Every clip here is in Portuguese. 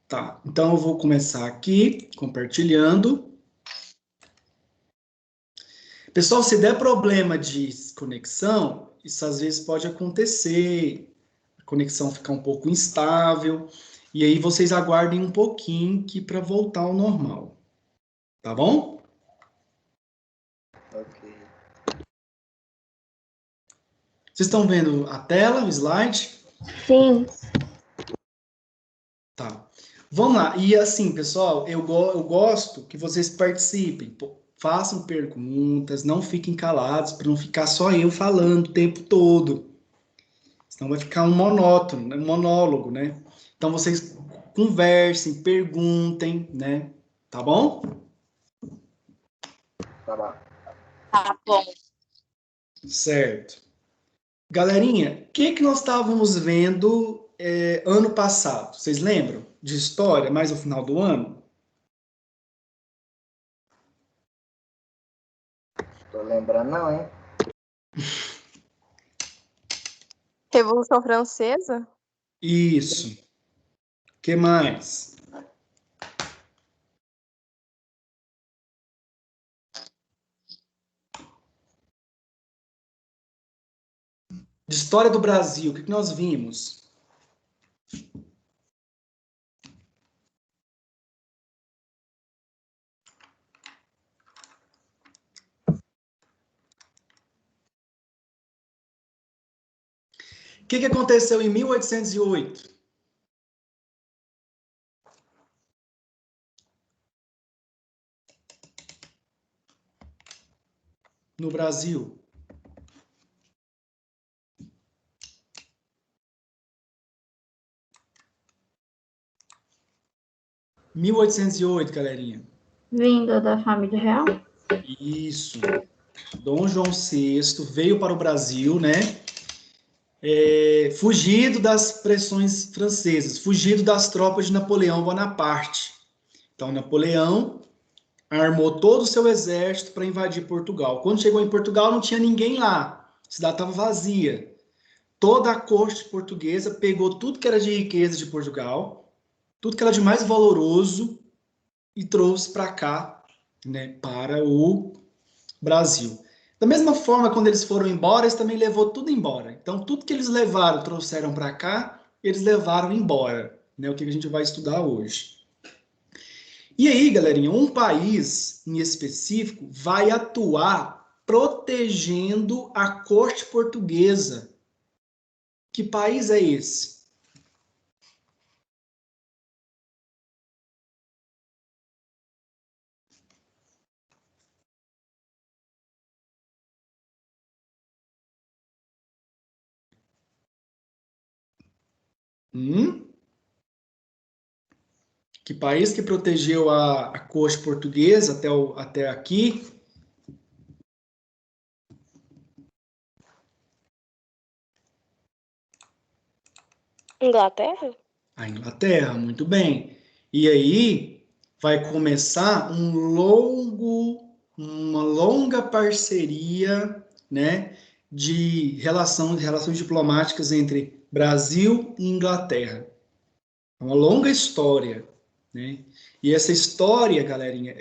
Tá, então eu vou começar aqui, compartilhando. Pessoal, se der problema de conexão, isso às vezes pode acontecer, a conexão ficar um pouco instável, e aí vocês aguardem um pouquinho que para voltar ao normal, tá bom? Ok. Vocês estão vendo a tela, o slide? Sim. Tá. Vamos lá. E assim, pessoal, eu gosto que vocês participem. Façam perguntas, não fiquem calados, para não ficar só eu falando o tempo todo. Senão vai ficar um monótono, né? Um monólogo, né? Então vocês conversem, perguntem, né? Tá bom? Tá bom. Tá bom. Certo. Galerinha, o que nós estávamos vendo ano passado? Vocês lembram? De história, mais no final do ano? Tô lembrando não, hein? Revolução Francesa? Isso. O que mais? De história do Brasil, o que nós vimos? O que aconteceu em 1808? No Brasil? Em 1808, galerinha. Vinda da família real? Isso. Dom João VI veio para o Brasil, né? Fugido das pressões francesas, fugido das tropas de Napoleão Bonaparte. Então, Napoleão armou todo o seu exército para invadir Portugal. Quando chegou em Portugal, não tinha ninguém lá. A cidade estava vazia. Toda a corte portuguesa pegou tudo que era de riqueza de Portugal, tudo que era de mais valoroso e trouxe para cá, né, para o Brasil. Da mesma forma, quando eles foram embora, eles também levou tudo embora. Então, tudo que eles levaram, trouxeram para cá, eles levaram embora, né, o que a gente vai estudar hoje. E aí, galerinha, um país em específico vai atuar protegendo a corte portuguesa. Que país é esse? Que país que protegeu a corte portuguesa até aqui? Inglaterra? A Inglaterra, muito bem. E aí vai começar uma longa parceria, né, de relações diplomáticas entre Brasil e Inglaterra. É uma longa história, né? E essa história, galerinha,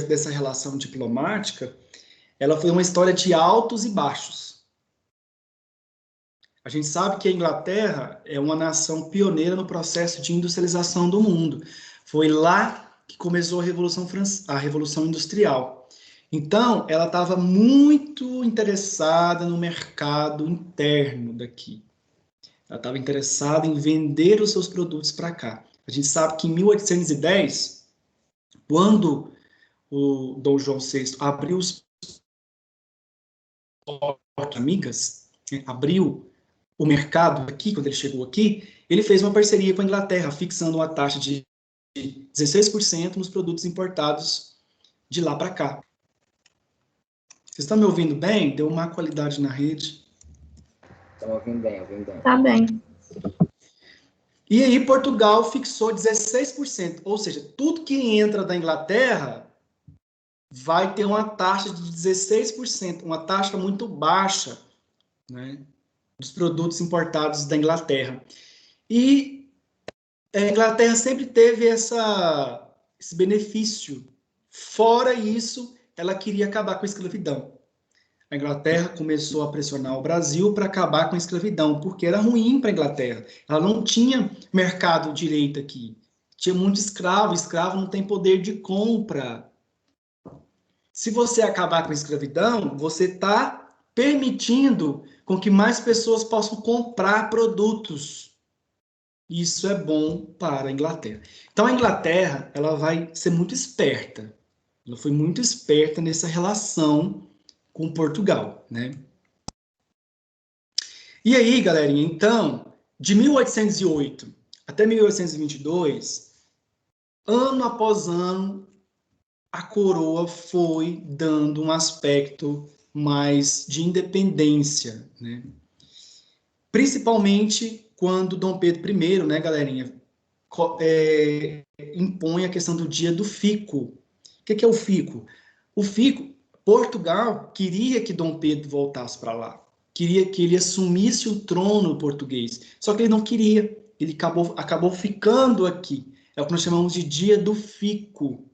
dessa relação diplomática, ela foi uma história de altos e baixos. A gente sabe que a Inglaterra é uma nação pioneira no processo de industrialização do mundo. Foi lá que começou a Revolução Industrial. Então, ela estava muito interessada no mercado interno daqui. Ela estava interessada em vender os seus produtos para cá. A gente sabe que em 1810, quando o Dom João VI abriu os amigas, né, abriu o mercado aqui, quando ele chegou aqui, ele fez uma parceria com a Inglaterra, fixando uma taxa de 16% nos produtos importados de lá para cá. Vocês estão me ouvindo bem? Deu má qualidade na rede. Estamos ouvindo bem, ouvindo bem. Tá bem. E aí Portugal fixou 16%, ou seja, tudo que entra da Inglaterra vai ter uma taxa de 16%, uma taxa muito baixa, né, dos produtos importados da Inglaterra. E A Inglaterra sempre teve esse benefício. Fora isso, ela queria acabar com a escravidão. A Inglaterra começou a pressionar o Brasil para acabar com a escravidão, porque era ruim para a Inglaterra. Ela não tinha mercado direito aqui. Tinha muito escravo, escravo não tem poder de compra. Se você acabar com a escravidão, você está permitindo com que mais pessoas possam comprar produtos. Isso é bom para a Inglaterra. Então, a Inglaterra, ela vai ser muito esperta. Ela foi muito esperta nessa relação com Portugal, né? E aí, galerinha, então, de 1808 até 1822, ano após ano, a coroa foi dando um aspecto mais de independência, né? Principalmente quando Dom Pedro I, né, galerinha, impõe a questão do dia do fico. O que é o fico? O fico, Portugal queria que Dom Pedro voltasse para lá, queria que ele assumisse o trono português, só que ele não queria, ele acabou ficando aqui. É o que nós chamamos de dia do fico,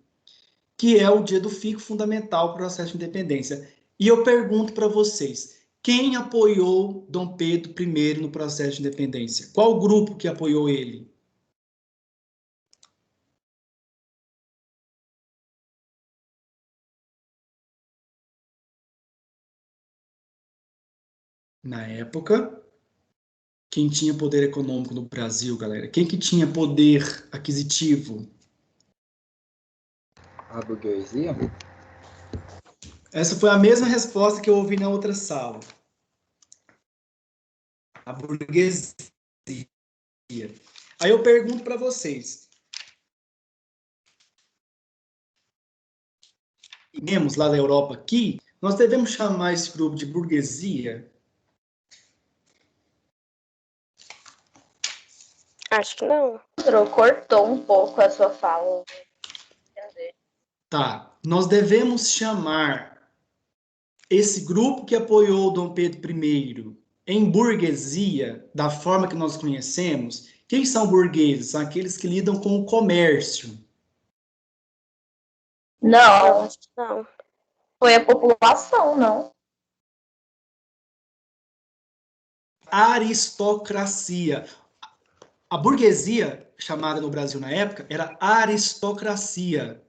que é o dia do fico fundamental para o processo de independência. E eu pergunto para vocês, quem apoiou Dom Pedro I no processo de independência? Qual grupo que apoiou ele? Na época, quem tinha poder econômico no Brasil, galera? Quem que tinha poder aquisitivo? A burguesia? Essa foi a mesma resposta que eu ouvi na outra sala. A burguesia. Aí eu pergunto para vocês. Temos lá da Europa aqui, nós devemos chamar esse grupo de burguesia? Acho que não. Cortou um pouco a sua fala. Tá. Nós devemos chamar esse grupo que apoiou Dom Pedro I em burguesia, da forma que nós conhecemos. Quem são burgueses? São aqueles que lidam com o comércio. Não, Acho que não. foi a população, não. Aristocracia. A burguesia, chamada no Brasil na época, era aristocracia.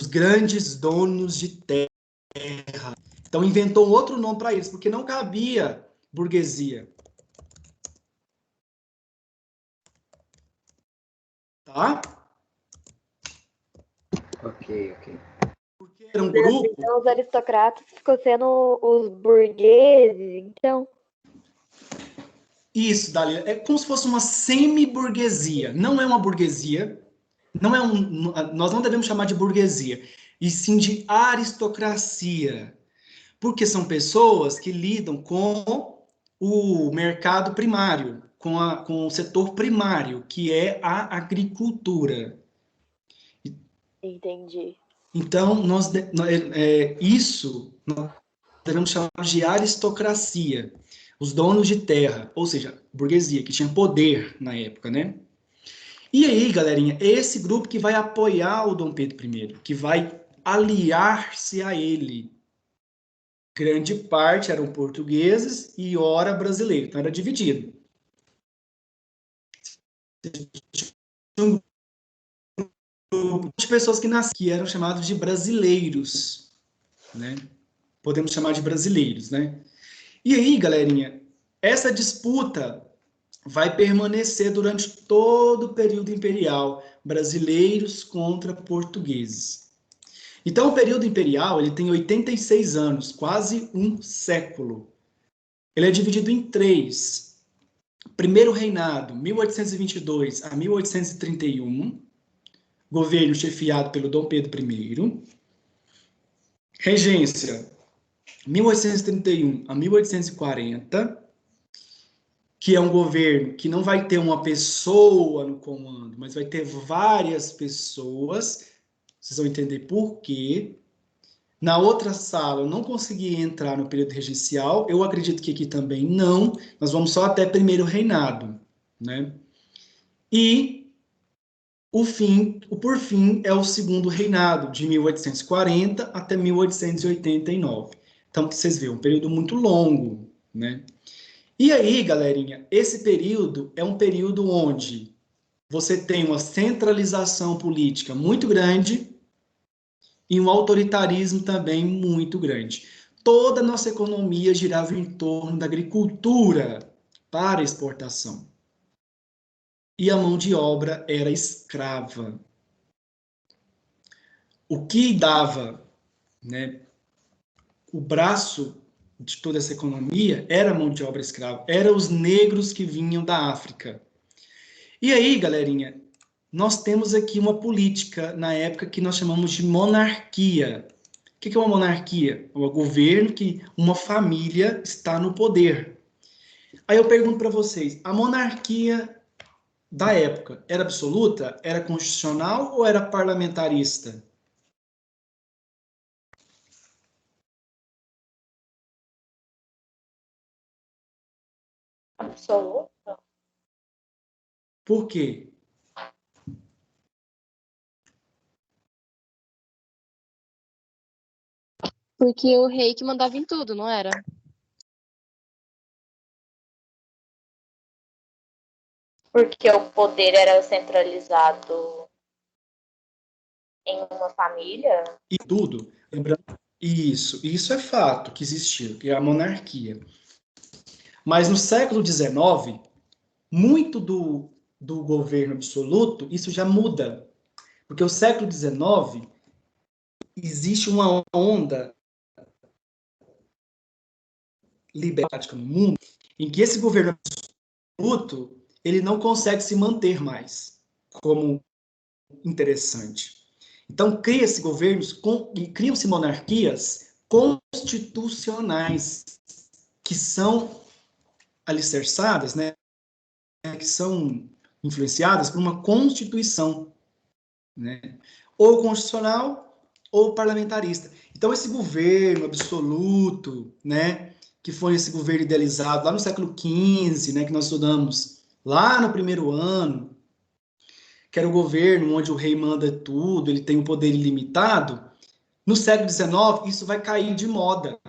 Os grandes donos de terra. Então inventou um outro nome para eles, porque não cabia burguesia. Tá? Ok. Porque era um grupo. Então, os aristocratas ficou sendo os burgueses, então. Isso, Dalila. É como se fosse uma semi-burguesia. Não é uma burguesia. Nós não devemos chamar de burguesia, e sim de aristocracia. Porque são pessoas que lidam com o mercado primário, com o setor primário, que é a agricultura. Entendi. Então, isso nós devemos chamar de aristocracia. Os donos de terra, ou seja, burguesia, que tinha poder na época, né? E aí, galerinha, é esse grupo que vai apoiar o Dom Pedro I, que vai aliar-se a ele. Grande parte eram portugueses e ora brasileiros, então era dividido. Um grupo de pessoas que eram chamados de brasileiros, né? Podemos chamar de brasileiros, né? E aí, galerinha, essa disputa vai permanecer durante todo o período imperial, brasileiros contra portugueses. Então, o período imperial ele tem 86 anos, quase um século. Ele é dividido em três. Primeiro reinado, 1822 a 1831, governo chefiado pelo Dom Pedro I. Regência, 1831 a 1840, que é um governo que não vai ter uma pessoa no comando, mas vai ter várias pessoas. Vocês vão entender por quê. Na outra sala, eu não consegui entrar no período regencial. Eu acredito que aqui também não. Nós vamos só até primeiro reinado, né? E por fim, é o segundo reinado, de 1840 até 1889. Então, vocês veem, um período muito longo, né? E aí, galerinha, esse período é um período onde você tem uma centralização política muito grande e um autoritarismo também muito grande. Toda a nossa economia girava em torno da agricultura para exportação. E a mão de obra era escrava. O que dava, né, o braço de toda essa economia era a mão de obra escrava, eram os negros que vinham da África. E aí, galerinha, nós temos aqui uma política na época que nós chamamos de monarquia. O que é uma monarquia? É um governo que uma família está no poder. Aí eu pergunto para vocês, a monarquia da época era absoluta? Era constitucional ou era parlamentarista? Absoluta? Por quê? Porque o rei que mandava em tudo, não era? Porque o poder era centralizado em uma família? E tudo, lembrando, isso é fato que existiu, que é a monarquia. Mas no século XIX, muito do governo absoluto, isso já muda. Porque o século XIX, existe uma onda libertária no mundo, em que esse governo absoluto, ele não consegue se manter mais como interessante. Então, cria-se governos e criam-se monarquias constitucionais, que são alicerçadas, né, que são influenciadas por uma constituição, né, ou constitucional ou parlamentarista. Então, esse governo absoluto, né, que foi esse governo idealizado lá no século XV, né, que nós estudamos lá no primeiro ano, que era o governo onde o rei manda tudo, ele tem um poder ilimitado, no século XIX, isso vai cair de moda.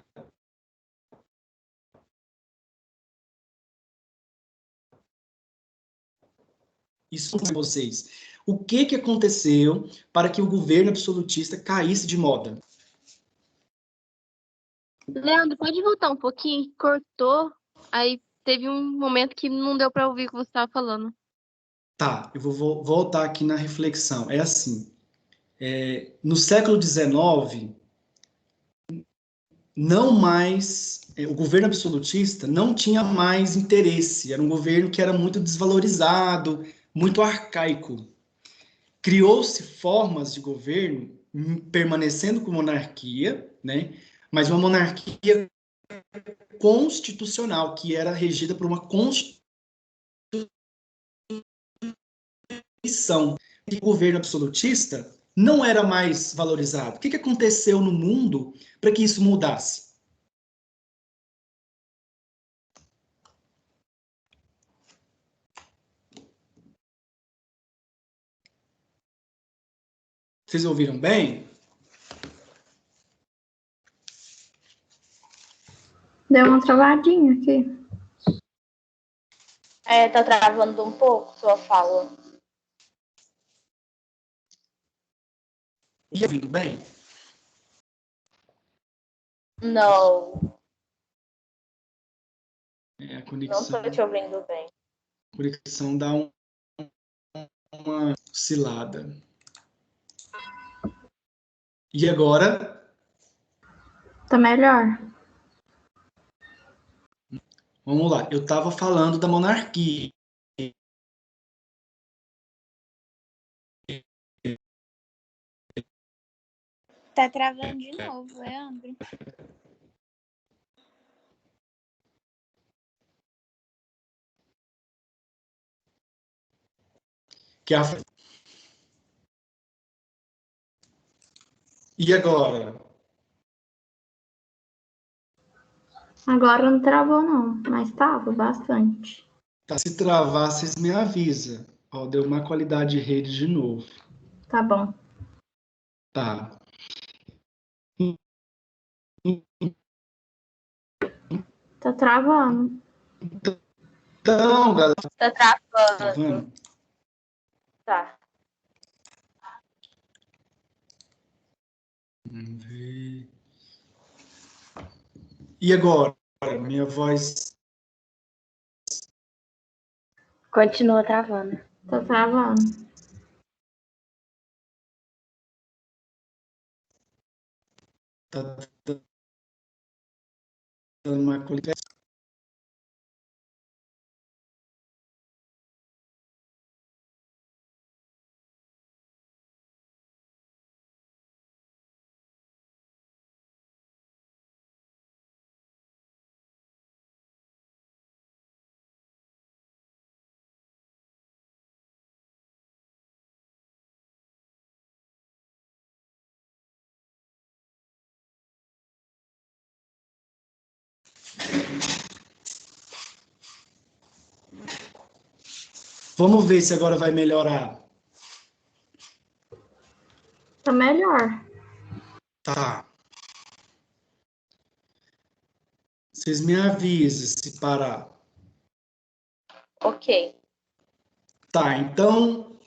Isso com vocês. O que aconteceu para que o governo absolutista caísse de moda? Leandro, pode voltar um pouquinho? Cortou, aí teve um momento que não deu para ouvir o que você estava falando. Tá, eu vou voltar aqui na reflexão. É assim, no século XIX, não mais, o governo absolutista não tinha mais interesse, era um governo que era muito desvalorizado, muito arcaico. Criou-se formas de governo permanecendo com monarquia, né? Mas uma monarquia constitucional, que era regida por uma constituição. E o governo absolutista não era mais valorizado. O que aconteceu no mundo para que isso mudasse? Vocês ouviram bem? Deu uma travadinha aqui. Tá travando um pouco sua fala. E ouvindo bem? Não, A não conexão, tô te ouvindo bem. dá uma oscilada. E agora? Tá melhor? Vamos lá. Eu estava falando da monarquia. Tá travando de novo, Leandro. Que é a... E agora? Agora não travou, não, mas tava bastante. Tá, se travar, vocês me avisam. Ó, deu má qualidade de rede de novo. Tá bom. Tá. Tá travando. Então, galera, Tá tá travando. vendo? Tá. Vamos ver. E agora? Minha voz. Continua travando. Tá travando. Tá dando má qualidade. Vamos ver se agora vai melhorar. Tá melhor. Tá. Vocês me avisem se parar. Ok. Tá, então,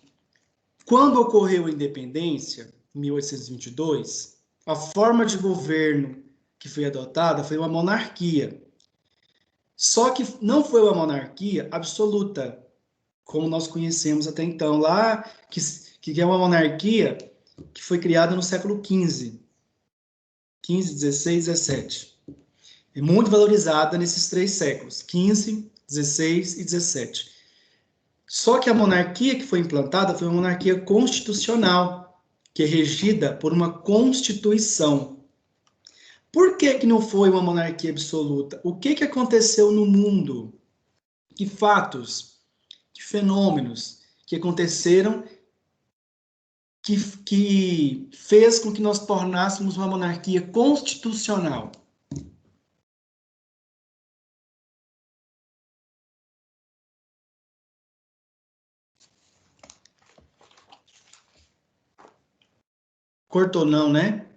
quando ocorreu a independência, em 1822, a forma de governo que foi adotada foi uma monarquia. Só que não foi uma monarquia absoluta, como nós conhecemos até então, lá, que é uma monarquia que foi criada no século XV, 16, 17. É muito valorizada nesses 3 séculos, 15, 16 e 17. Só que a monarquia que foi implantada foi uma monarquia constitucional, que é regida por uma constituição. Por que que não foi uma monarquia absoluta? O que que aconteceu no mundo? Que fatos, que fenômenos que aconteceram que fez com que nós tornássemos uma monarquia constitucional? Cortou não, né?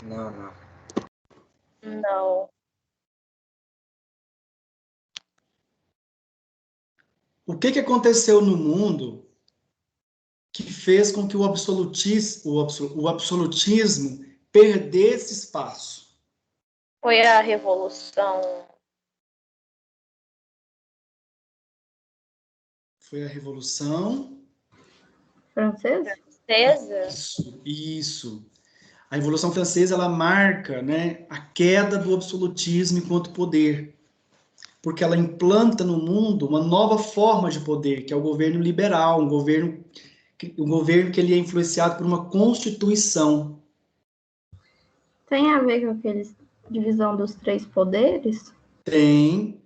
Não. Não. O que que aconteceu no mundo que fez com que o absolutismo perdesse espaço? Foi a Revolução Foi a Revolução. Francesa? Francesa? Isso. A Revolução Francesa, ela marca, né, a queda do absolutismo enquanto poder, porque ela implanta no mundo uma nova forma de poder, que é o governo liberal, um governo que ele é influenciado por uma constituição. Tem a ver com aqueles divisão dos 3 poderes? Tem,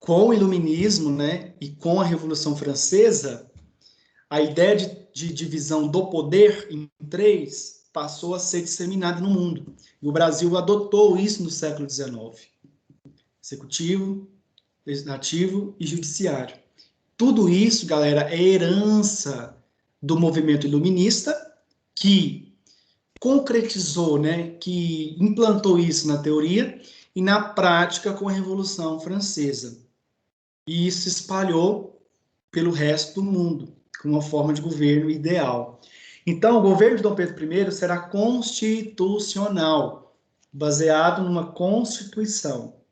com o iluminismo, né, e com a Revolução Francesa, a ideia de divisão do poder em 3 passou a ser disseminada no mundo. E o Brasil adotou isso no século XIX. Executivo, legislativo e judiciário. Tudo isso, galera, é herança do movimento iluminista, que concretizou, né, que implantou isso na teoria e na prática com a Revolução Francesa. E isso se espalhou pelo resto do mundo, como uma forma de governo ideal. Então, o governo de Dom Pedro I será constitucional, baseado numa constituição.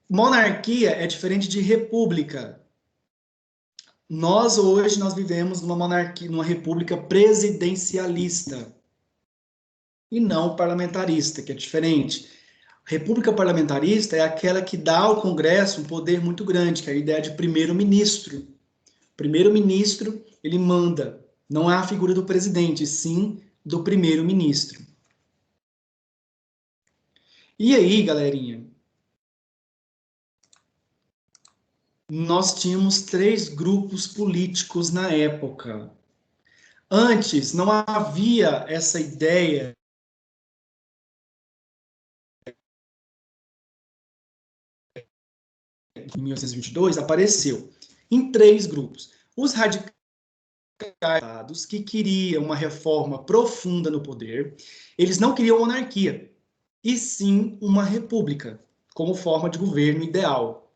Monarquia é diferente de república. Hoje nós vivemos numa monarquia, numa república presidencialista e não parlamentarista, que é diferente. República parlamentarista é aquela que dá ao Congresso um poder muito grande, que é a ideia de primeiro-ministro. Primeiro-ministro, ele manda. Não é a figura do presidente, sim do primeiro-ministro. E aí, galerinha? Nós tínhamos 3 grupos políticos na época. Antes, não havia essa ideia em 1822, apareceu em 3 grupos. Os radicais que queriam uma reforma profunda no poder, eles não queriam monarquia, e sim uma república, como forma de governo ideal.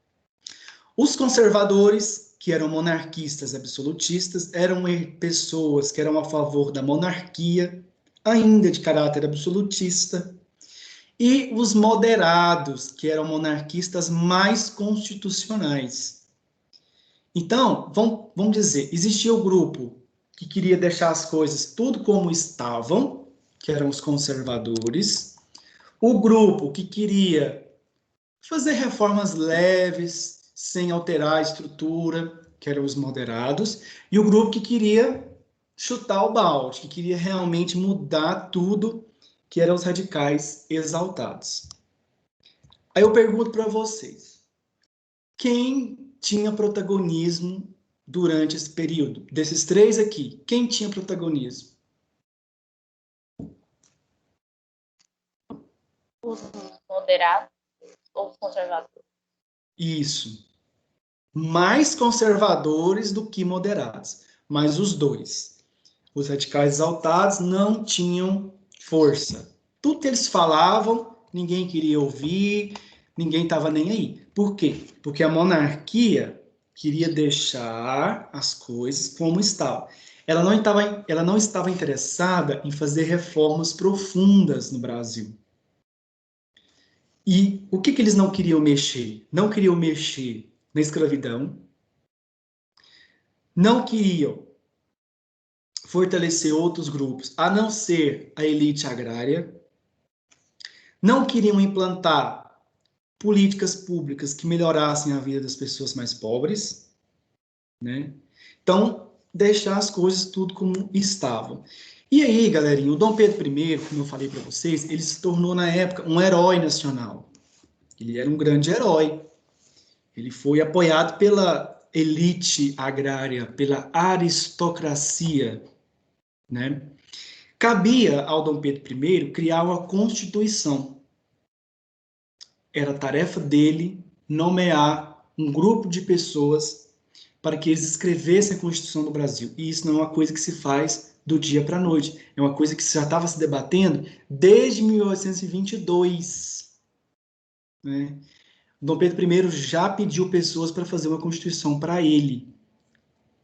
Os conservadores, que eram monarquistas absolutistas, eram pessoas que eram a favor da monarquia, ainda de caráter absolutista, e os moderados, que eram monarquistas mais constitucionais. Então, vamos dizer, existia o grupo que queria deixar as coisas tudo como estavam, que eram os conservadores, o grupo que queria fazer reformas leves, sem alterar a estrutura, que eram os moderados, e o grupo que queria chutar o balde, que queria realmente mudar tudo, que eram os radicais exaltados. Aí eu pergunto para vocês, quem tinha protagonismo durante esse período? Desses 3 aqui, quem tinha protagonismo? Os moderados ou os conservadores? Isso. Mais conservadores do que moderados, mas os 2. Os radicais exaltados não tinham força. Tudo que eles falavam, ninguém queria ouvir, ninguém estava nem aí. Por quê? Porque a monarquia queria deixar as coisas como estavam. Ela não estava interessada em fazer reformas profundas no Brasil. E o que eles não queriam mexer? Não queriam mexer na escravidão, não queriam fortalecer outros grupos, a não ser a elite agrária, não queriam implantar políticas públicas que melhorassem a vida das pessoas mais pobres, né? Então, deixar as coisas tudo como estavam. E aí, galerinha, o Dom Pedro I, como eu falei para vocês, ele se tornou, na época, um herói nacional. Ele era um grande herói. Ele foi apoiado pela elite agrária, pela aristocracia, né? Cabia ao Dom Pedro I criar uma constituição. Era tarefa dele nomear um grupo de pessoas para que eles escrevessem a Constituição do Brasil. E isso não é uma coisa que se faz do dia para a noite. É uma coisa que já estava se debatendo desde 1822. Né? Dom Pedro I já pediu pessoas para fazer uma Constituição para ele.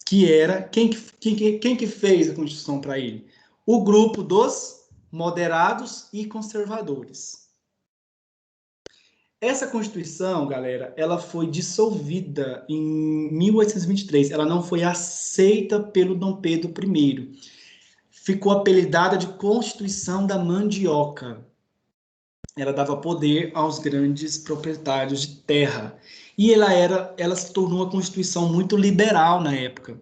Que era... Quem que fez a Constituição para ele? O grupo dos moderados e conservadores. Essa Constituição, galera, ela foi dissolvida em 1823. Ela não foi aceita pelo Dom Pedro I. Ficou apelidada de Constituição da Mandioca. Ela dava poder aos grandes proprietários de terra. E ela se tornou uma Constituição muito liberal na época.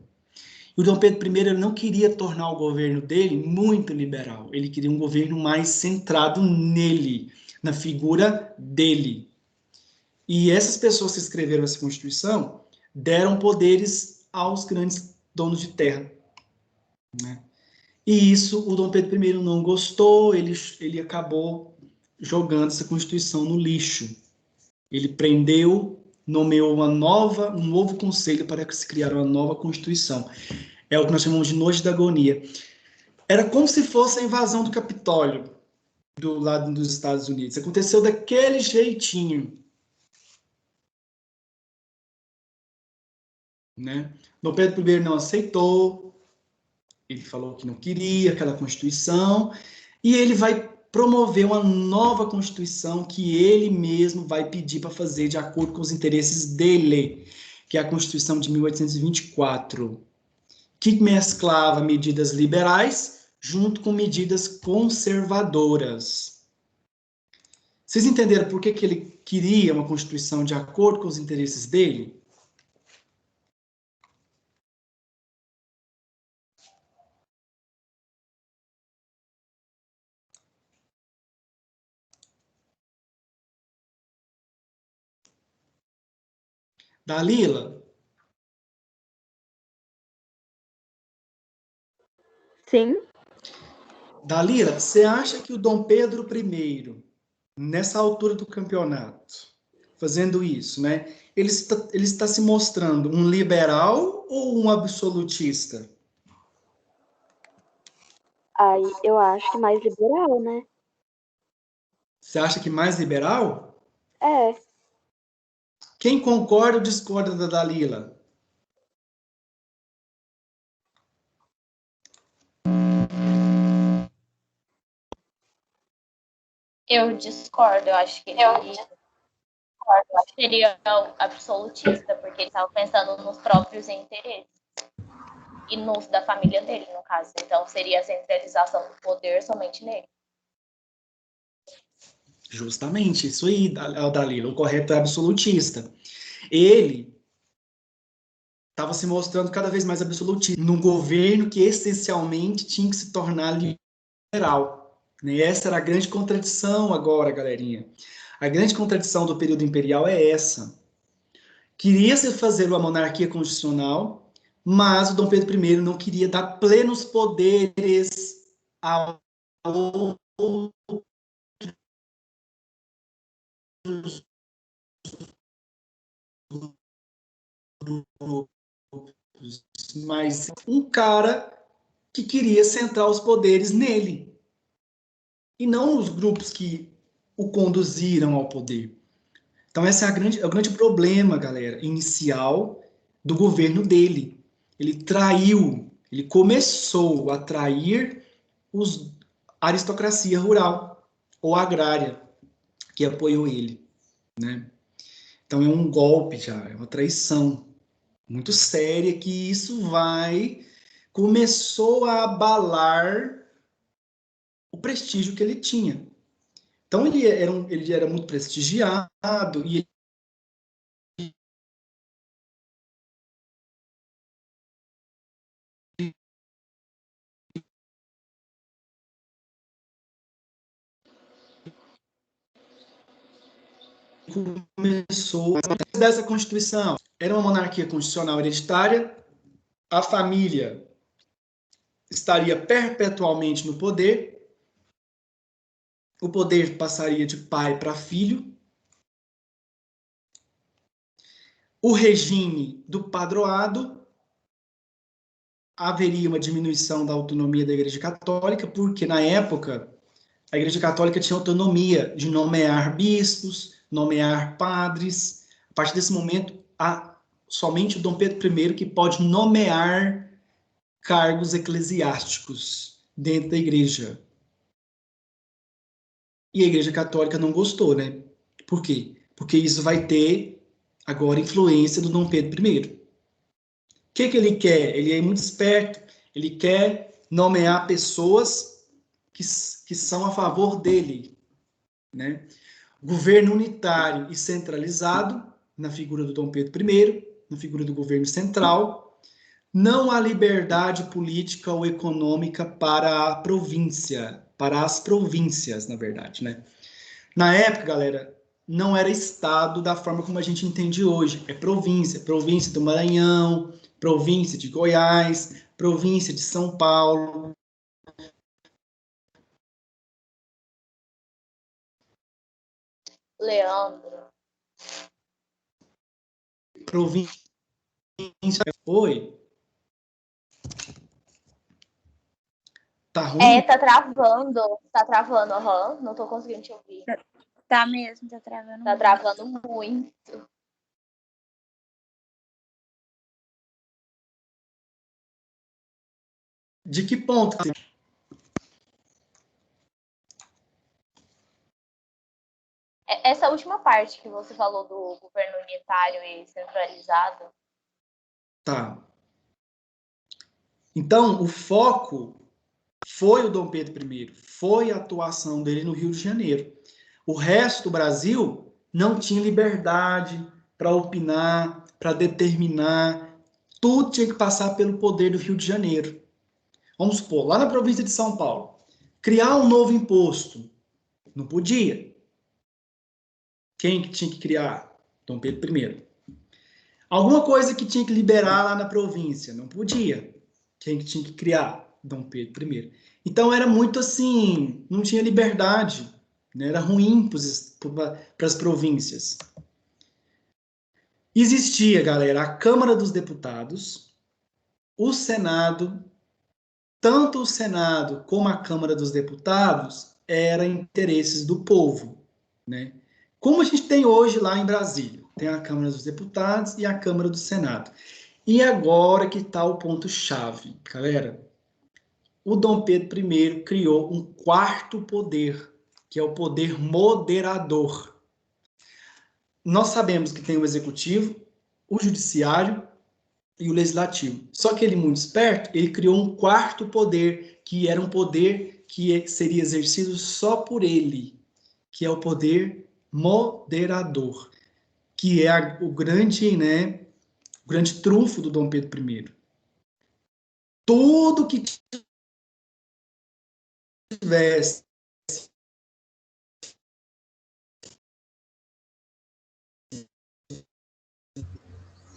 E o Dom Pedro I ele não queria tornar o governo dele muito liberal. Ele queria um governo mais centrado nele, na figura dele. E essas pessoas que escreveram essa Constituição deram poderes aos grandes donos de terra. Né? E isso o Dom Pedro I não gostou, ele acabou jogando essa Constituição no lixo. Ele prendeu, nomeou um novo conselho para se criar uma nova Constituição. É o que nós chamamos de Noite da Agonia. Era como se fosse a invasão do Capitólio do lado dos Estados Unidos. Aconteceu daquele jeitinho. Né? Dom Pedro I não aceitou, ele falou que não queria aquela Constituição, e ele vai promover uma nova Constituição que ele mesmo vai pedir para fazer de acordo com os interesses dele, que é a Constituição de 1824, que mesclava medidas liberais junto com medidas conservadoras. Vocês entenderam por que ele queria uma Constituição de acordo com os interesses dele? Dalila? Sim. Dalila, você acha que o Dom Pedro I, nessa altura do campeonato, fazendo isso, né? Ele está se mostrando um liberal ou um absolutista? Aí eu acho que mais liberal, né? Você acha que mais liberal? É. Quem concorda ou discorda da Dalila? Eu discordo, eu acho que ele seria absolutista, porque ele estava pensando nos próprios interesses. E nos da família dele, no caso. Então, seria a centralização do poder somente nele. Justamente, isso aí, Dalila. O correto é absolutista. Ele estava se mostrando cada vez mais absolutista num governo que essencialmente tinha que se tornar liberal. Né? Essa era a grande contradição agora, galerinha. A grande contradição do período imperial é essa. Queria-se fazer uma monarquia constitucional, mas o Dom Pedro I não queria dar plenos poderes ao mas um cara que queria centrar os poderes nele e não nos grupos que o conduziram ao poder. Então, esse é o grande problema, galera, inicial do governo dele. Ele traiu, ele começou a trair a aristocracia rural ou agrária que apoiou ele, né? Então, é um golpe já, é uma traição muito séria que isso começou a abalar o prestígio que ele tinha. Então, ele era muito prestigiado e começou dessa Constituição. Era uma monarquia constitucional hereditária, a família estaria perpetualmente no poder, o poder passaria de pai para filho, o regime do padroado, haveria uma diminuição da autonomia da Igreja Católica, porque na época a Igreja Católica tinha autonomia de nomear bispos, nomear padres. A partir desse momento, há somente o Dom Pedro I que pode nomear cargos eclesiásticos dentro da igreja. E a Igreja Católica não gostou, né? Por quê? Porque isso vai ter agora influência do Dom Pedro I. O que ele quer? Ele é muito esperto, ele quer nomear pessoas que são a favor dele, né? Governo unitário e centralizado, na figura do Dom Pedro I, na figura do governo central. Não há liberdade política ou econômica para a província, para as províncias, na verdade, né? Na época, galera, não era estado da forma como a gente entende hoje. É província, província do Maranhão, província de Goiás, província de São Paulo. Leandro. Província foi. Tá ruim? Tá travando. Tá travando, aham. Não tô conseguindo te ouvir. Tá mesmo, tá travando. Tá travando muito. De que ponto? Essa última parte que você falou do governo unitário e centralizado. Tá. Então, o foco foi o Dom Pedro I, foi a atuação dele no Rio de Janeiro. O resto do Brasil não tinha liberdade para opinar, para determinar. Tudo tinha que passar pelo poder do Rio de Janeiro. Vamos supor, lá na província de São Paulo, criar um novo imposto. Não podia. Quem que tinha que criar? Dom Pedro I. Alguma coisa que tinha que liberar lá na província. Não podia. Quem que tinha que criar? Dom Pedro I. Então era muito assim, não tinha liberdade, né? Era ruim para as províncias. Existia, galera, a Câmara dos Deputados, o Senado, tanto o Senado como a Câmara dos Deputados eram interesses do povo, né? Como a gente tem hoje lá em Brasília. Tem a Câmara dos Deputados e a Câmara do Senado. E agora que está o ponto-chave, galera. O Dom Pedro I criou um quarto poder, que é o poder moderador. Nós sabemos que tem o executivo, o judiciário e o legislativo. Só que ele, muito esperto, ele criou um quarto poder, que era um poder que seria exercido só por ele, que é o poder moderador, que é o grande, né, o grande trunfo do Dom Pedro I. Tudo que tivesse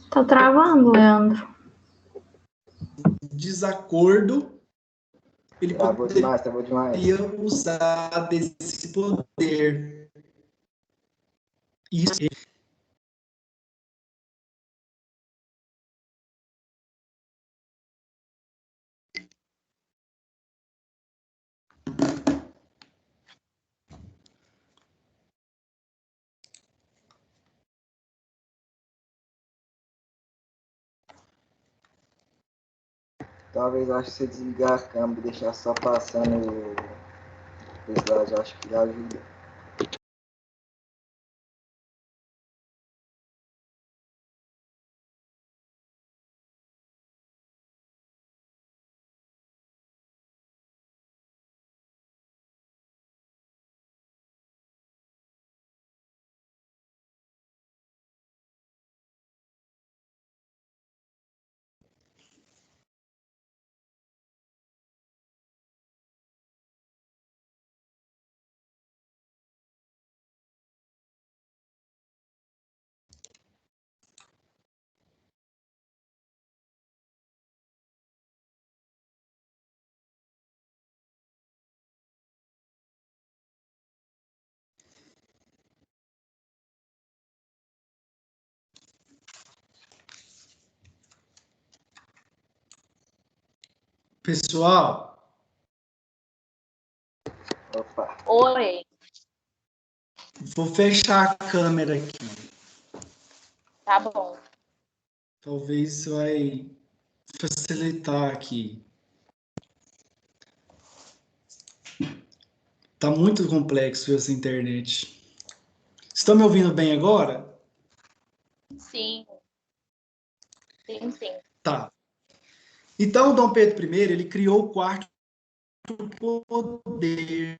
Tá travando, Leandro. desacordo, ele Travou demais, travou demais. poderia usar desse poder. Isso. Talvez eu acho que você desligar a câmera e deixar só passando o slide, eu acho que ajuda. Pessoal, Opa, Oi, vou fechar a câmera aqui. tá bom. Talvez isso vai facilitar aqui. Tá muito complexo essa internet. Estão me ouvindo bem agora? Sim. Sim, sim. Tá. Então, o Dom Pedro I, ele criou o quarto poder.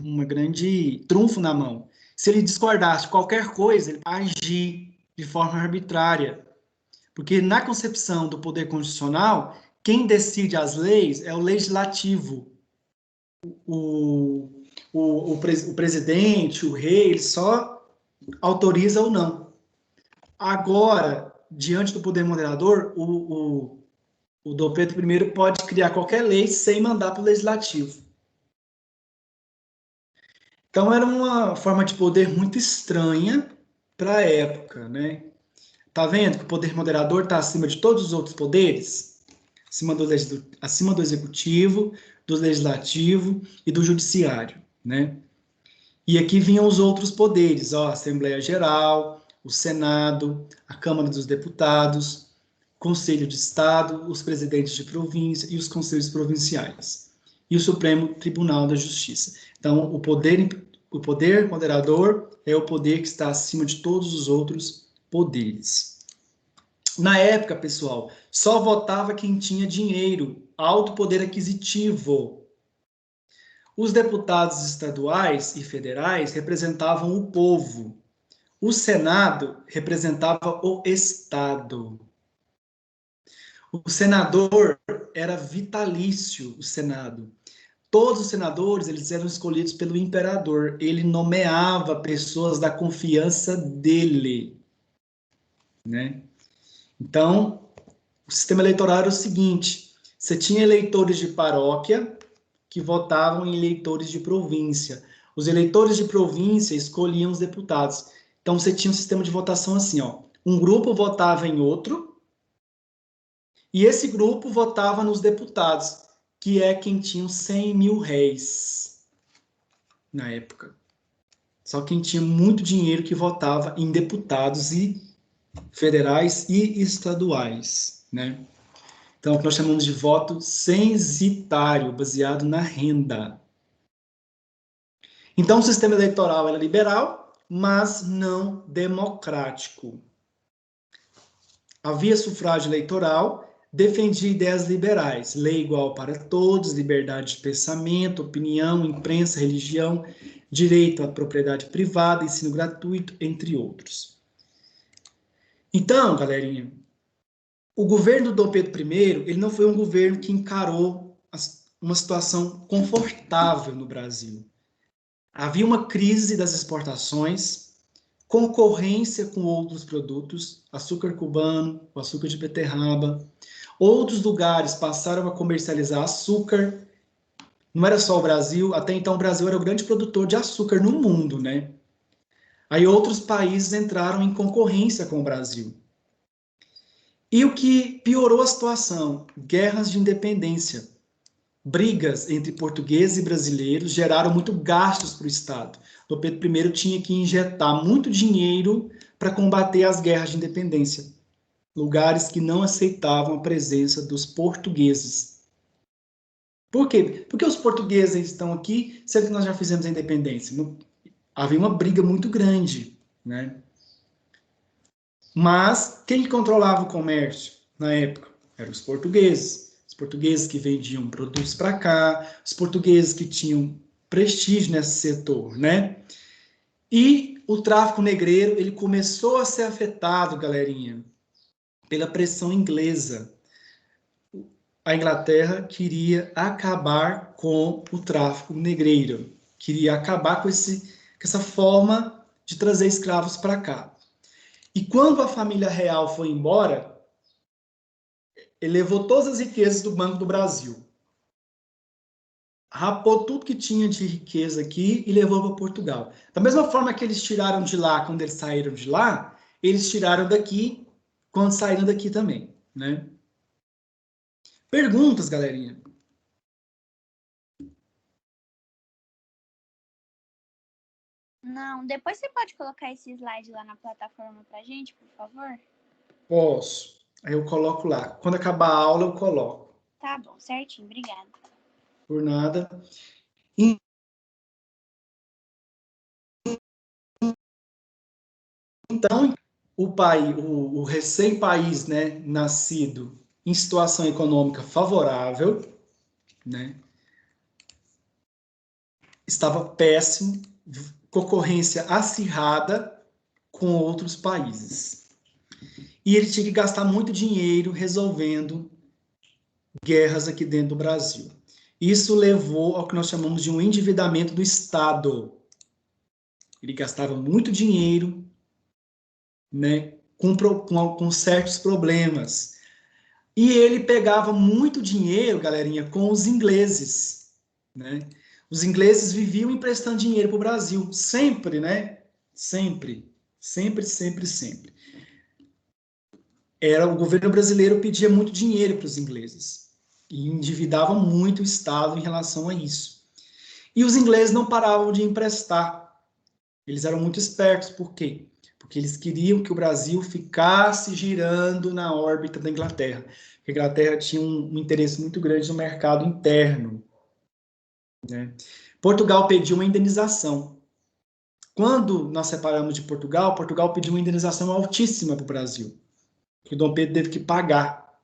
Uma grande trunfo na mão. Se ele discordasse de qualquer coisa, ele agir de forma arbitrária. Porque na concepção do poder constitucional, quem decide as leis é o legislativo. O presidente, o rei, ele só autoriza ou não. Agora, diante do poder moderador, o Dom Pedro I pode criar qualquer lei sem mandar para o legislativo. Então, era uma forma de poder muito estranha para a época, né? Tá vendo que o poder moderador está acima de todos os outros poderes? Acima do executivo, do legislativo e do judiciário, né? E aqui vinham os outros poderes, ó, a Assembleia Geral, o Senado, a Câmara dos Deputados, Conselho de Estado, os presidentes de província e os conselhos provinciais. E o Supremo Tribunal da Justiça. Então, o poder moderador é o poder que está acima de todos os outros poderes. Na época, pessoal, só votava quem tinha dinheiro, alto poder aquisitivo. Os deputados estaduais e federais representavam o povo. O Senado representava o Estado. O senador era vitalício, o Senado. Todos os senadores, eles eram escolhidos pelo imperador. Ele nomeava pessoas da confiança dele, né? Então, o sistema eleitoral era o seguinte: você tinha eleitores de paróquia que votavam em eleitores de província. Os eleitores de província escolhiam os deputados. Então, você tinha um sistema de votação assim, ó. Um grupo votava em outro, e esse grupo votava nos deputados, que é quem tinha 100 mil réis na época. Só quem tinha muito dinheiro que votava em deputados e federais e estaduais, né? Então, o que nós chamamos de voto censitário, baseado na renda. Então, o sistema eleitoral era liberal, mas não democrático. Havia sufrágio eleitoral, defendia ideias liberais, lei igual para todos, liberdade de pensamento, opinião, imprensa, religião, direito à propriedade privada, ensino gratuito, entre outros. Então, galerinha, o governo do Dom Pedro I, ele não foi um governo que encarou uma situação confortável no Brasil. Havia uma crise das exportações, concorrência com outros produtos, açúcar cubano, o açúcar de beterraba. Outros lugares passaram a comercializar açúcar. Não era só o Brasil, até então o Brasil era o grande produtor de açúcar no mundo, né? Aí outros países entraram em concorrência com o Brasil. E o que piorou a situação? Guerras de independência. Brigas entre portugueses e brasileiros geraram muito gastos para o Estado. Dom Pedro I tinha que injetar muito dinheiro para combater as guerras de independência. Lugares que não aceitavam a presença dos portugueses. Por quê? Porque os portugueses estão aqui, sendo que nós já fizemos a independência. Havia uma briga muito grande, né? Mas quem controlava o comércio na época? Eram os portugueses. Os portugueses que vendiam produtos para cá, os portugueses que tinham prestígio nesse setor, né? E o tráfico negreiro, ele começou a ser afetado, galerinha, pela pressão inglesa. A Inglaterra queria acabar com o tráfico negreiro, queria acabar com essa forma de trazer escravos para cá. E quando a família real foi embora, ele levou todas as riquezas do Banco do Brasil. Rapou tudo que tinha de riqueza aqui e levou para Portugal. Da mesma forma que eles tiraram de lá quando eles saíram de lá, eles tiraram daqui quando saíram daqui também, né? Perguntas, galerinha? Não, depois você pode colocar esse slide lá na plataforma pra gente, por favor? Posso. Aí eu coloco lá. Quando acabar a aula, eu coloco. Tá bom, certinho, obrigada. Por nada. Então, o recém-país, né, nascido em situação econômica favorável, né, estava péssimo, concorrência acirrada com outros países. E ele tinha que gastar muito dinheiro resolvendo guerras aqui dentro do Brasil. Isso levou ao que nós chamamos de um endividamento do Estado. Ele gastava muito dinheiro, né, com certos problemas. E ele pegava muito dinheiro, galerinha, com os ingleses, né? Os ingleses viviam emprestando dinheiro para o Brasil, sempre, né? Sempre, sempre, sempre, sempre. O governo brasileiro pedia muito dinheiro para os ingleses e endividava muito o Estado em relação a isso. E os ingleses não paravam de emprestar. Eles eram muito espertos, por quê? Porque eles queriam que o Brasil ficasse girando na órbita da Inglaterra. A Inglaterra tinha um interesse muito grande no mercado interno, né? Portugal pediu uma indenização. Quando nós separamos de Portugal, Portugal pediu uma indenização altíssima para o Brasil, que o Dom Pedro teve que pagar.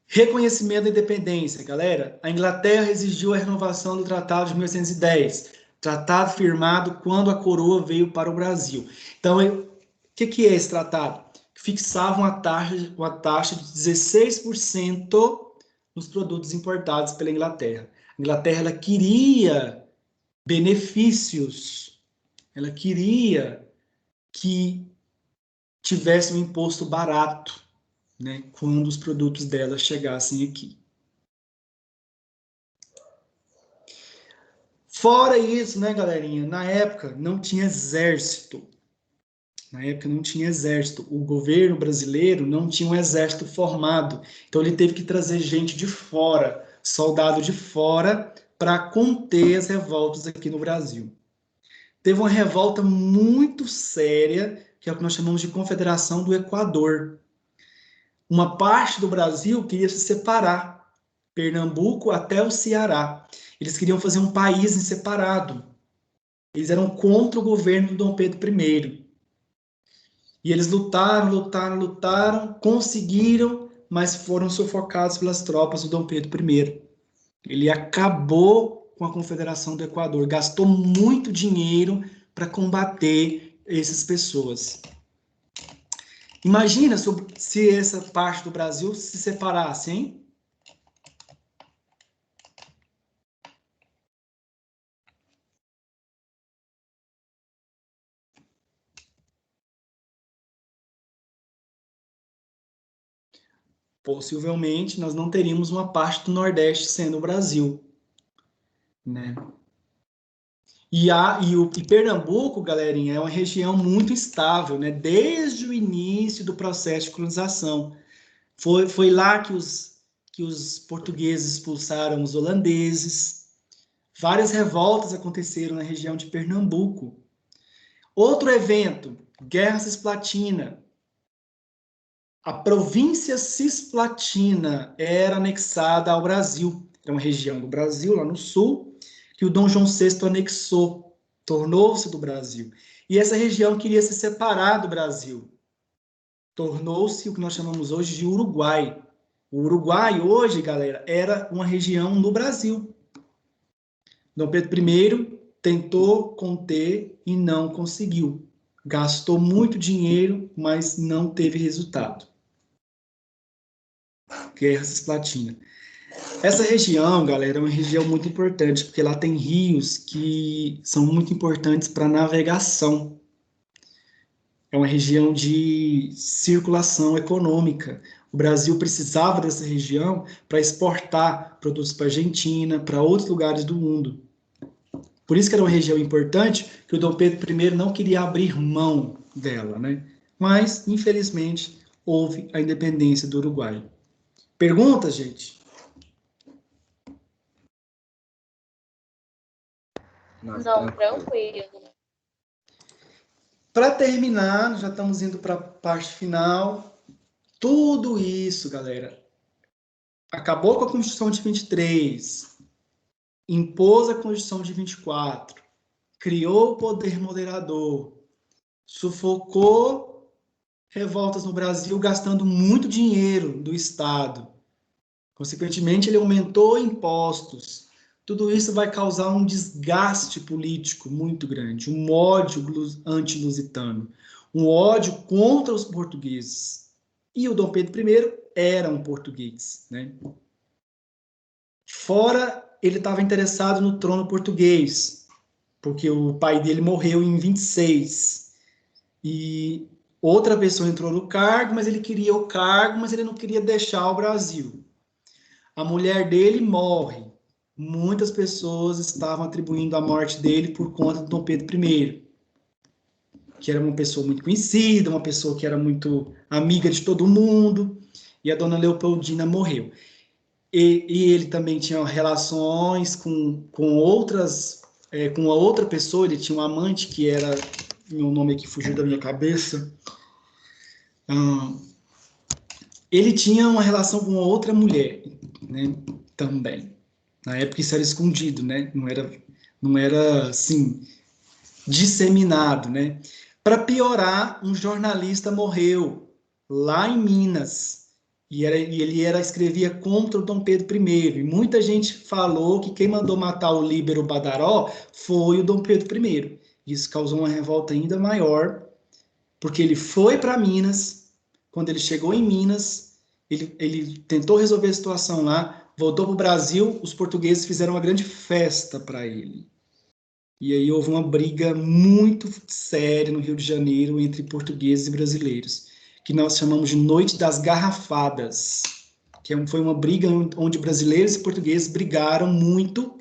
Reconhecimento da independência, galera. A Inglaterra exigiu a renovação do Tratado de 1810, tratado firmado quando a coroa veio para o Brasil. Então, o que é esse tratado? Fixava uma taxa de 16% nos produtos importados pela Inglaterra. A Inglaterra, ela queria benefícios, ela queria que tivesse um imposto barato, né, quando os produtos dela chegassem aqui. Fora isso, né, galerinha? Na época não tinha exército. Na época não tinha exército. O governo brasileiro não tinha um exército formado. Então ele teve que trazer gente de fora, soldado de fora, para conter as revoltas aqui no Brasil. Teve uma revolta muito séria, que é o que nós chamamos de Confederação do Equador. Uma parte do Brasil queria se separar, Pernambuco até o Ceará. Eles queriam fazer um país em separado. Eles eram contra o governo do Dom Pedro I. E eles lutaram, conseguiram, mas foram sufocados pelas tropas do Dom Pedro I. Ele acabou com a Confederação do Equador, gastou muito dinheiro para combater essas pessoas. Imagina se essa parte do Brasil se separasse, hein? Possivelmente nós não teríamos uma parte do Nordeste sendo o Brasil, né? E Pernambuco, galerinha, é uma região muito estável, né? Desde o início do processo de colonização. Foi lá que os portugueses expulsaram os holandeses. Várias revoltas aconteceram na região de Pernambuco. Outro evento, Guerra Cisplatina. A província Cisplatina era anexada ao Brasil. Era uma região do Brasil, lá no sul, que o Dom João VI anexou, tornou-se do Brasil. E essa região queria se separar do Brasil. Tornou-se o que nós chamamos hoje de Uruguai. O Uruguai, hoje, galera, era uma região no Brasil. Dom Pedro I tentou conter e não conseguiu. Gastou muito dinheiro, mas não teve resultado. Guerra Cisplatina. Essa região, galera, é uma região muito importante, porque lá tem rios que são muito importantes para navegação. É uma região de circulação econômica. O Brasil precisava dessa região para exportar produtos para a Argentina, para outros lugares do mundo. Por isso que era uma região importante, que o Dom Pedro I não queria abrir mão dela, né? Mas, infelizmente, houve a independência do Uruguai. Perguntas, gente? Não, tranquilo. Para terminar, já estamos indo para a parte final. Tudo isso, galera, acabou com a Constituição de 23, impôs a Constituição de 24, criou o poder moderador, sufocou revoltas no Brasil, gastando muito dinheiro do Estado. Consequentemente, ele aumentou impostos. Tudo isso vai causar um desgaste político muito grande, um ódio anti-lusitano, um ódio contra os portugueses. E o Dom Pedro I era um português, né? Fora, ele estava interessado no trono português, porque o pai dele morreu em 26. E outra pessoa entrou no cargo, mas ele queria o cargo, mas ele não queria deixar o Brasil. A mulher dele morre. Muitas pessoas estavam atribuindo a morte dele por conta do Dom Pedro I, que era uma pessoa muito conhecida, uma pessoa que era muito amiga de todo mundo, e a dona Leopoldina morreu. E ele também tinha relações com uma outra pessoa, ele tinha um amante que era, meu nome aqui fugiu da minha cabeça, ele tinha uma relação com outra mulher, né, também. Na época isso era escondido, né? Não era assim, disseminado, né? Para piorar, um jornalista morreu lá em Minas. E ele escrevia contra o Dom Pedro I. E muita gente falou que quem mandou matar o Líbero Badaró foi o Dom Pedro I. Isso causou uma revolta ainda maior, porque ele foi para Minas. Quando ele chegou em Minas, ele tentou resolver a situação lá, voltou para o Brasil, os portugueses fizeram uma grande festa para ele. E aí houve uma briga muito séria no Rio de Janeiro entre portugueses e brasileiros, que nós chamamos de Noite das Garrafadas, que foi uma briga onde brasileiros e portugueses brigaram muito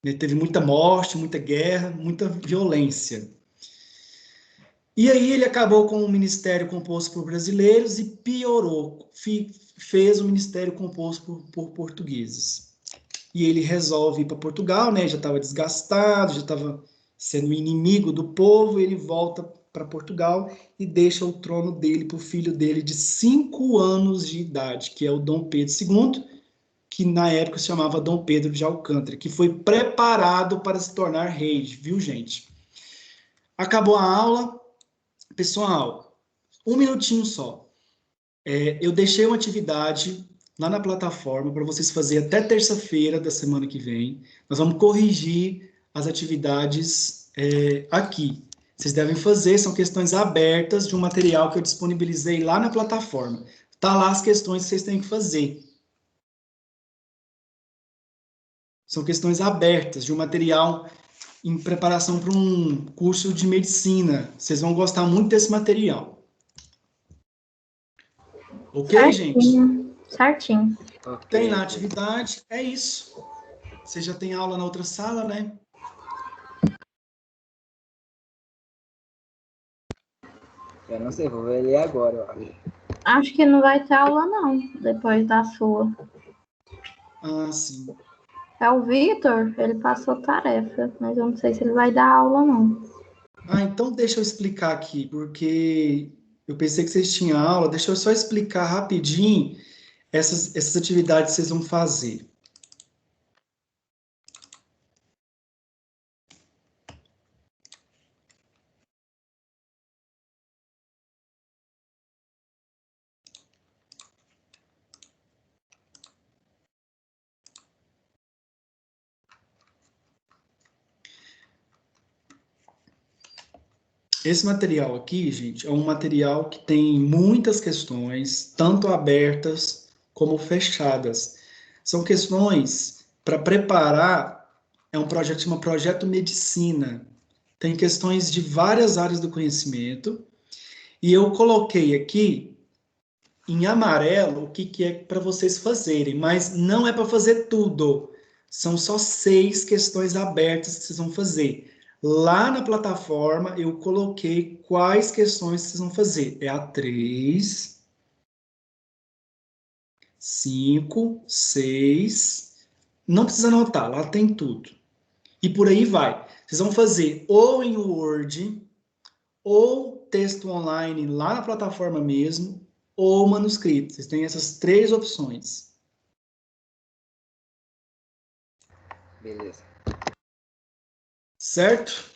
né? Teve muita morte, muita guerra, muita violência. E aí ele acabou com o ministério composto por brasileiros e piorou, fez o ministério composto por portugueses. E ele resolve ir para Portugal, né? Já estava desgastado, já estava sendo inimigo do povo, ele volta para Portugal e deixa o trono dele para o filho dele de 5 anos de idade, que é o Dom Pedro II, que na época se chamava Dom Pedro de Alcântara, que foi preparado para se tornar rei, viu, gente? Acabou a aula. Pessoal, 1 minutinho só. Eu deixei uma atividade lá na plataforma para vocês fazerem até terça-feira da semana que vem. Nós vamos corrigir as atividades aqui. Vocês devem fazer, são questões abertas de um material que eu disponibilizei lá na plataforma. Tá lá as questões que vocês têm que fazer. São questões abertas de um material em preparação para um curso de medicina. Vocês vão gostar muito desse material. Ok, Certinho. gente? Certinho. Tem lá a atividade, é isso. Você já tem aula na outra sala, né? Eu não sei, vou ver ele agora, eu acho. Acho que não vai ter aula, não, depois da sua. Ah, sim. É o Vitor, ele passou tarefa, mas eu não sei se ele vai dar aula, não. Ah, então deixa eu explicar aqui, porque eu pensei que vocês tinham aula. Deixa eu só explicar rapidinho essas atividades que vocês vão fazer. Esse material aqui, gente, é um material que tem muitas questões, tanto abertas como fechadas. São questões para preparar, é um projeto que chama Projeto Medicina. Tem questões de várias áreas do conhecimento, e eu coloquei aqui em amarelo o que é para vocês fazerem, mas não é para fazer tudo. São só 6 questões abertas que vocês vão fazer. Lá na plataforma, eu coloquei quais questões vocês vão fazer. É a 3, 5, 6. Não precisa anotar, lá tem tudo. E por aí vai. Vocês vão fazer ou em Word, ou texto online lá na plataforma mesmo, ou manuscrito. Vocês têm essas 3 opções. Beleza. Certo?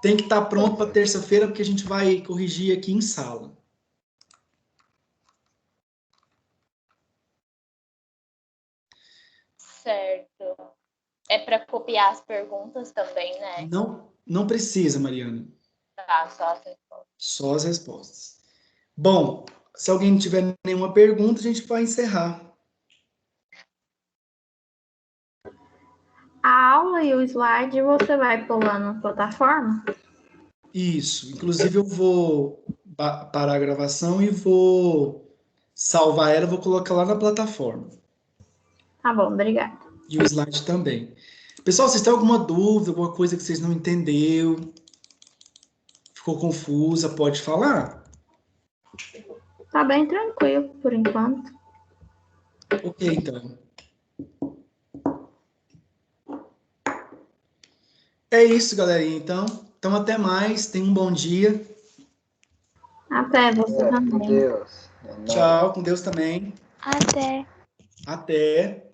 Tem que estar pronto para terça-feira, porque a gente vai corrigir aqui em sala. Certo. É para copiar as perguntas também, né? Não precisa, Mariana. Tá, só as respostas. Só as respostas. Bom, se alguém não tiver nenhuma pergunta, a gente vai encerrar. A aula e o slide você vai pular na plataforma? Isso. Inclusive, eu vou parar a gravação e vou salvar ela, vou colocar lá na plataforma. Tá bom, obrigada. E o slide também. Pessoal, vocês têm alguma dúvida, alguma coisa que vocês não entenderam? Ficou confusa? Pode falar? Tá bem tranquilo, por enquanto. Ok, então. É isso, galerinha. Então até mais. Tenha um bom dia. Até você Com também. Deus. É nóis. Tchau, com Deus também. Até. Até.